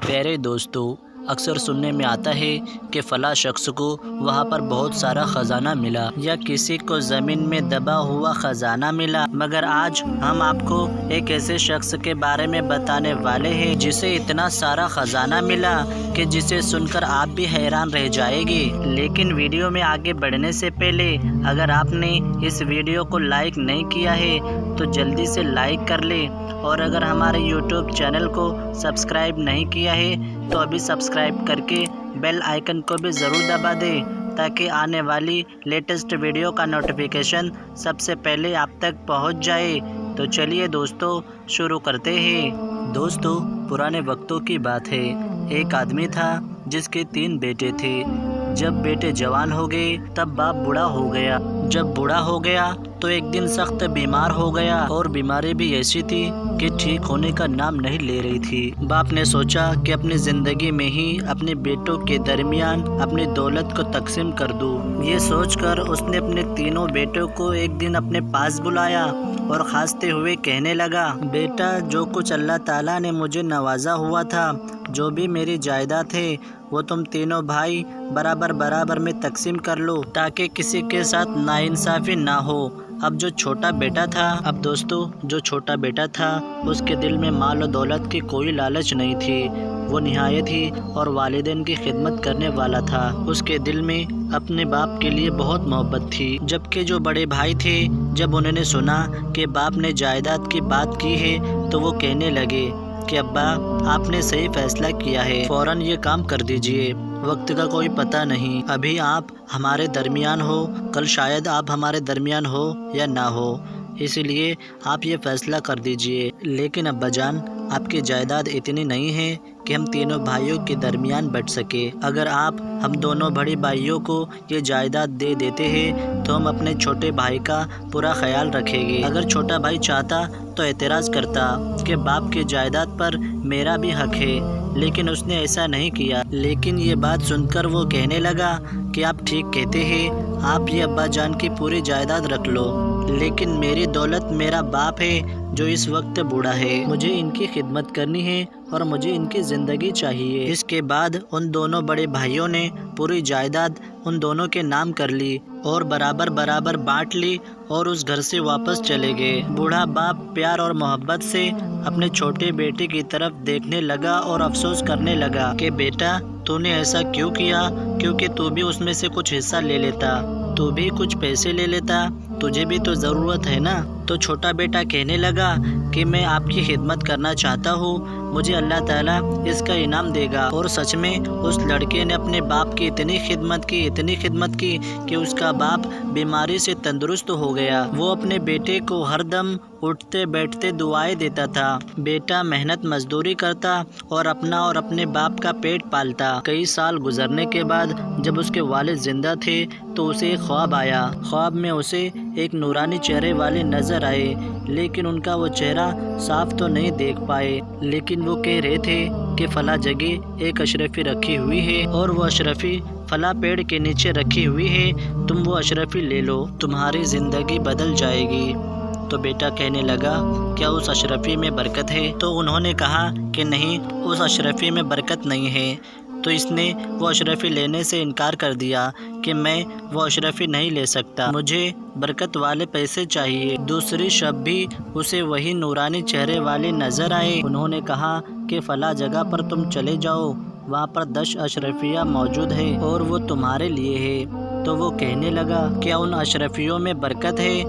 پیارے دوستو، اکثر سننے میں آتا ہے کہ فلاں شخص کو وہاں پر بہت سارا خزانہ ملا یا کسی کو زمین میں دبا ہوا خزانہ ملا، مگر آج ہم آپ کو ایک ایسے شخص کے بارے میں بتانے والے ہیں جسے اتنا سارا خزانہ ملا کہ جسے سن کر آپ بھی حیران رہ جائے گے۔ لیکن ویڈیو میں آگے بڑھنے سے پہلے اگر آپ نے اس ویڈیو کو لائک نہیں کیا ہے تو جلدی سے لائک کر لیں، اور اگر ہمارے یوٹیوب چینل کو سبسکرائب نہیں کیا ہے تو ابھی سبسکرائب کر کے بیل آئیکن کو بھی ضرور دبا دیں تاکہ آنے والی لیٹسٹ ویڈیو کا نوٹیفیکیشن سب سے پہلے آپ تک پہنچ جائے۔ تو چلیے دوستو شروع کرتے ہیں۔ دوستو، پرانے وقتوں کی بات ہے، ایک آدمی تھا جس کے 3 بیٹے تھے۔ جب بیٹے جوان ہو گئے تب باپ بوڑھا ہو گیا۔ جب بوڑھا ہو گیا تو ایک دن سخت بیمار ہو گیا، اور بیماری بھی ایسی تھی کہ ٹھیک ہونے کا نام نہیں لے رہی تھی۔ باپ نے سوچا کہ اپنی زندگی میں ہی اپنے بیٹوں کے درمیان اپنی دولت کو تقسیم کر دوں۔ یہ سوچ کر اس نے اپنے تینوں بیٹوں کو ایک دن اپنے پاس بلایا اور خاصتے ہوئے کہنے لگا، بیٹا، جو کچھ اللہ تعالیٰ نے مجھے نوازا ہوا تھا، جو بھی میری جائیداد ہے، وہ تم تینوں بھائی برابر میں تقسیم کر لو تاکہ کسی کے ساتھ ناانصافی نہ ہو۔ اب جو چھوٹا بیٹا تھا اس کے دل میں مال و دولت کی کوئی لالچ نہیں تھی، وہ نہایت ہی اور والدین کی خدمت کرنے والا تھا۔ اس کے دل میں اپنے باپ کے لیے بہت محبت تھی۔ جبکہ جو بڑے بھائی تھے، جب انہوں نے سنا کہ باپ نے جائیداد کی بات کی ہے تو وہ کہنے لگے کہ ابا، آپ نے صحیح فیصلہ کیا ہے، فوراً یہ کام کر دیجئے، وقت کا کوئی پتہ نہیں، ابھی آپ ہمارے درمیان ہو، کل شاید آپ ہمارے درمیان ہو یا نہ ہو، اسی لیے آپ یہ فیصلہ کر دیجئے۔ لیکن ابا جان، آپ کی جائیداد اتنی نہیں ہے کہ ہم تینوں بھائیوں کے درمیان بٹ سکے۔ اگر آپ ہم دونوں بڑے بھائیوں کو یہ جائیداد دے دیتے ہیں تو ہم اپنے چھوٹے بھائی کا پورا خیال رکھیں گے۔ اگر چھوٹا بھائی چاہتا تو اعتراض کرتا کہ باپ کی جائیداد پر میرا بھی حق ہے، لیکن اس نے ایسا نہیں کیا۔ لیکن یہ بات سن کر وہ کہنے لگا کہ آپ ٹھیک کہتے ہیں، آپ یہ ابا جان کی پوری جائیداد رکھ لو، لیکن میری دولت میرا باپ ہے جو اس وقت بوڑھا ہے، مجھے ان کی خدمت کرنی ہے اور مجھے ان کی زندگی چاہیے۔ اس کے بعد ان دونوں بڑے بھائیوں نے پوری جائیداد ان دونوں کے نام کر لی اور برابر بانٹ لی اور اس گھر سے واپس چلے گئے۔ بوڑھا باپ پیار اور محبت سے اپنے چھوٹے بیٹے کی طرف دیکھنے لگا اور افسوس کرنے لگا کہ بیٹا، تو نے ایسا کیوں کیا؟ کیونکہ تو بھی اس میں سے کچھ حصہ لے لیتا، تو بھی کچھ پیسے لے لیتا، تجھے بھی تو ضرورت ہے نا۔ تو چھوٹا بیٹا کہنے لگا کہ میں آپ کی خدمت کرنا چاہتا ہوں، مجھے اللہ تعالیٰ اس کا انعام دے گا۔ اور سچ میں اس لڑکے نے اپنے باپ کی اتنی خدمت کی کہ اس کا باپ بیماری سے تندرست ہو گیا۔ وہ اپنے بیٹے کو ہر دم اٹھتے بیٹھتے دعائیں دیتا تھا، بیٹا محنت مزدوری کرتا اور اپنا اور اپنے باپ کا پیٹ پالتا۔ کئی سال گزرنے کے بعد جب اس کے والد زندہ تھے تو اسے ایک خواب آیا۔ خواب میں اسے ایک نورانی چہرے والے نظر آئے، لیکن ان کا وہ چہرہ صاف تو نہیں دیکھ پائے، لیکن وہ کہہ رہے تھے کہ فلاں جگہ ایک اشرفی رکھی ہوئی ہے اور وہ اشرفی فلاں پیڑ کے نیچے رکھی ہوئی ہے، تم وہ اشرفی لے لو، تمہاری زندگی بدل جائے گی۔ تو بیٹا کہنے لگا، کیا اس اشرفی میں برکت ہے؟ تو انہوں نے کہا کہ نہیں، اس اشرفی میں برکت نہیں ہے۔ تو اس نے وہ اشرفی لینے سے انکار کر دیا کہ میں وہ اشرفی نہیں لے سکتا، مجھے برکت والے پیسے چاہیے۔ دوسری شب بھی اسے وہی نورانی چہرے والے نظر آئے۔ انہوں نے کہا کہ فلاں جگہ پر تم چلے جاؤ، وہاں پر 10 اشرفیاں موجود ہے اور وہ تمہارے لیے ہے۔ تو وہ کہنے لگا، کیا ان اشرفیوں میں برکت ہے؟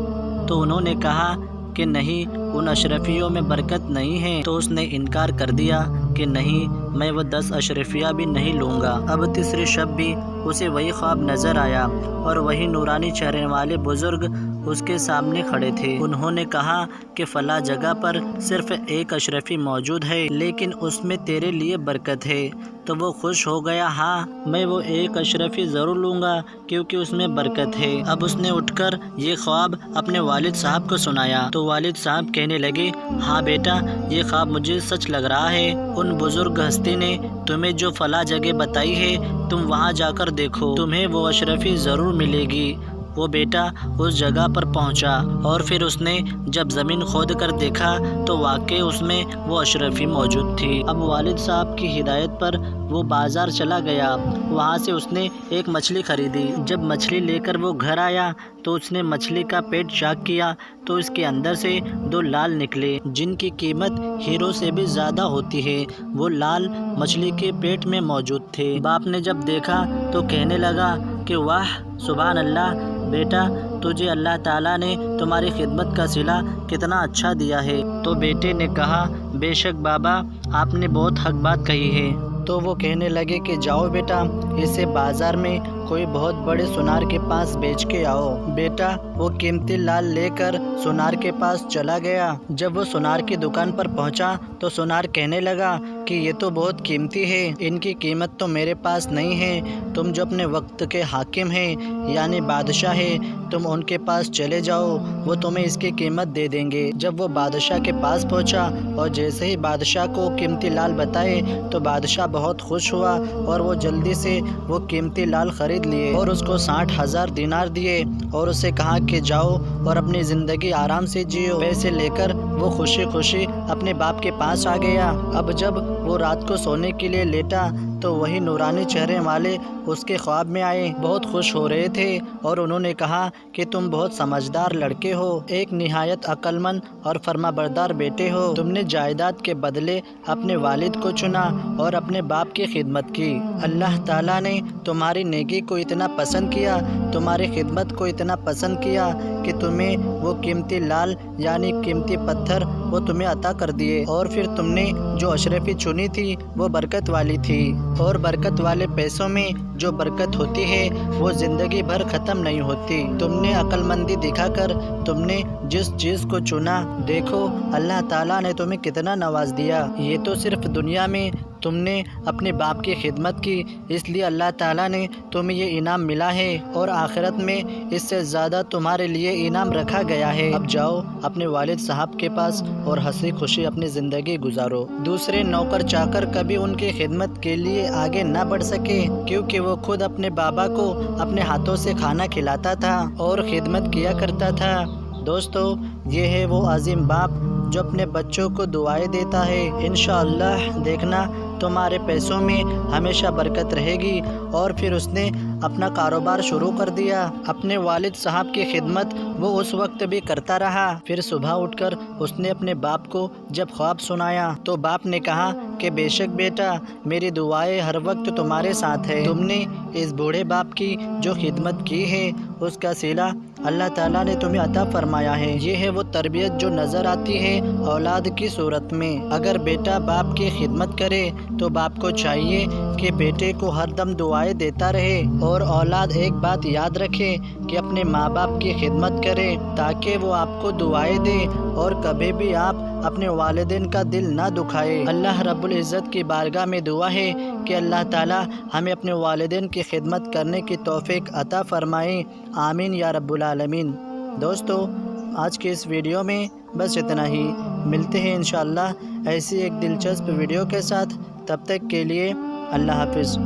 تو انہوں نے کہا کہ نہیں، ان اشرفیوں میں برکت نہیں ہے۔ تو اس نے انکار کر دیا کہ نہیں، میں وہ 10 اشرفیاں بھی نہیں لوں گا۔ اب تیسری شب بھی اسے وہی خواب نظر آیا اور وہی نورانی چہرے والے بزرگ اس کے سامنے کھڑے تھے۔ انہوں نے کہا کہ فلاں جگہ پر صرف ایک اشرفی موجود ہے، لیکن اس میں تیرے لیے برکت ہے۔ تو وہ خوش ہو گیا، ہاں، میں وہ ایک اشرفی ضرور لوں گا کیونکہ اس میں برکت ہے۔ اب اس نے اٹھ کر یہ خواب اپنے والد صاحب کو سنایا۔ تو والد صاحب کہنے لگے، ہاں بیٹا، یہ خواب مجھے سچ لگ رہا ہے، ان بزرگ ہستی نے تمہیں جو فلاں جگہ بتائی ہے، تم وہاں جا کر دیکھو، تمہیں وہ اشرفی ضرور ملے گی۔ وہ بیٹا اس جگہ پر پہنچا اور پھر اس نے جب زمین کھود کر دیکھا تو واقعی اس میں وہ اشرفی موجود تھی۔ اب والد صاحب کی ہدایت پر وہ بازار چلا گیا، وہاں سے اس نے ایک مچھلی خریدی۔ جب مچھلی لے کر وہ گھر آیا تو اس نے مچھلی کا پیٹ چاک کیا تو اس کے اندر سے 2 لال نکلے جن کی قیمت ہیروں سے بھی زیادہ ہوتی ہے۔ وہ لال مچھلی کے پیٹ میں موجود تھے۔ باپ نے جب دیکھا تو کہنے لگا کہ واہ سبحان اللہ بیٹا، تجھے اللہ تعالیٰ نے تمہاری خدمت کا صلہ کتنا اچھا دیا ہے۔ تو بیٹے نے کہا بے شک بابا، آپ نے بہت حق بات کہی ہے۔ تو وہ کہنے لگے کہ جاؤ بیٹا، اسے بازار میں کوئی بہت بڑے سونار کے پاس بیچ کے آؤ۔ بیٹا وہ قیمتی لال لے کر سونار کے پاس چلا گیا۔ جب وہ سونار کی دکان پر پہنچا تو سونار کہنے لگا کہ یہ تو بہت قیمتی ہے، ان کی قیمت تو میرے پاس نہیں ہے۔ تم جو اپنے وقت کے حاکم ہیں یعنی بادشاہ ہیں، تم ان کے پاس چلے جاؤ، وہ تمہیں اس کی قیمت دے دیں گے۔ جب وہ بادشاہ کے پاس پہنچا اور جیسے ہی بادشاہ کو قیمتی لال بتائے تو بادشاہ بہت خوش ہوا اور وہ جلدی سے وہ قیمتی لال خرید لیے اور اس کو 60,000 دینار دیے اور اسے کہا کہ جاؤ اور اپنی زندگی آرام سے جیو۔ پیسے لے کر وہ خوشی خوشی اپنے باپ کے پاس آ گیا۔ اب جب وہ رات کو سونے کے لیے لیٹا تو وہی نورانی چہرے والے اس کے خواب میں آئے، بہت خوش ہو رہے تھے اور انہوں نے کہا کہ تم بہت سمجھدار لڑکے ہو، ایک نہایت عقل مند اور فرما بردار بیٹے ہو، تم نے جائیداد کے بدلے اپنے والد کو چنا اور اپنے باپ کی خدمت کی۔ اللہ تعالیٰ نے تمہاری نیکی کو اتنا پسند کیا، تمہاری خدمت کو اتنا پسند کیا کہ تمہیں وہ قیمتی لال یعنی قیمتی پتھر وہ تمہیں عطا کر دیے، اور پھر تم نے جو اشرفی چنی تھی وہ برکت والی تھی، اور برکت والے پیسوں میں جو برکت ہوتی ہے وہ زندگی بھر ختم نہیں ہوتی۔ تم نے عقل مندی دکھا کر تم نے جس چیز کو چنا، دیکھو اللہ تعالیٰ نے تمہیں کتنا نواز دیا۔ یہ تو صرف دنیا میں تم نے اپنے باپ کی خدمت کی، اس لیے اللہ تعالیٰ نے تمہیں یہ انعام ملا ہے، اور آخرت میں اس سے زیادہ تمہارے لیے انعام رکھا گیا ہے۔ اب جاؤ اپنے والد صاحب کے پاس اور ہنسی خوشی اپنی زندگی گزارو۔ دوسرے نوکر چاکر کبھی ان کی خدمت کے لیے آگے نہ بڑھ سکے، کیونکہ وہ خود اپنے بابا کو اپنے ہاتھوں سے کھانا کھلاتا تھا اور خدمت کیا کرتا تھا۔ دوستو، یہ ہے وہ عظیم باپ جو اپنے بچوں کو دعائیں دیتا ہے۔ انشاءاللہ دیکھنا تمہارے پیسوں میں ہمیشہ برکت رہے گی۔ اور پھر اس نے اپنا کاروبار شروع کر دیا۔ اپنے والد صاحب کی خدمت وہ اس وقت بھی کرتا رہا۔ پھر صبح اٹھ کر اس نے اپنے باپ کو جب خواب سنایا تو باپ نے کہا کہ بے شک بیٹا، میری دعائیں ہر وقت تمہارے ساتھ ہے، تم نے اس بوڑھے باپ کی جو خدمت کی ہے اس کا صلہ اللہ تعالیٰ نے تمہیں عطا فرمایا ہے۔ یہ ہے وہ تربیت جو نظر آتی ہے اولاد کی صورت میں۔ اگر بیٹا باپ کی خدمت کرے تو باپ کو چاہیے کہ بیٹے کو ہر دم دعائیں دیتا رہے، اور اولاد ایک بات یاد رکھے کہ اپنے ماں باپ کی خدمت کرے تاکہ وہ آپ کو دعائیں دے، اور کبھی بھی آپ اپنے والدین کا دل نہ دکھائے۔ اللہ رب العزت کی بارگاہ میں دعا ہے کہ اللہ تعالیٰ ہمیں اپنے والدین کی خدمت کرنے کی توفیق عطا فرمائے، آمین یا رب العالمین۔ دوستو، آج کے اس ویڈیو میں بس اتنا ہی، ملتے ہیں انشاءاللہ ایسی ایک دلچسپ ویڈیو کے ساتھ، تب تک کے لیے اللہ حافظ۔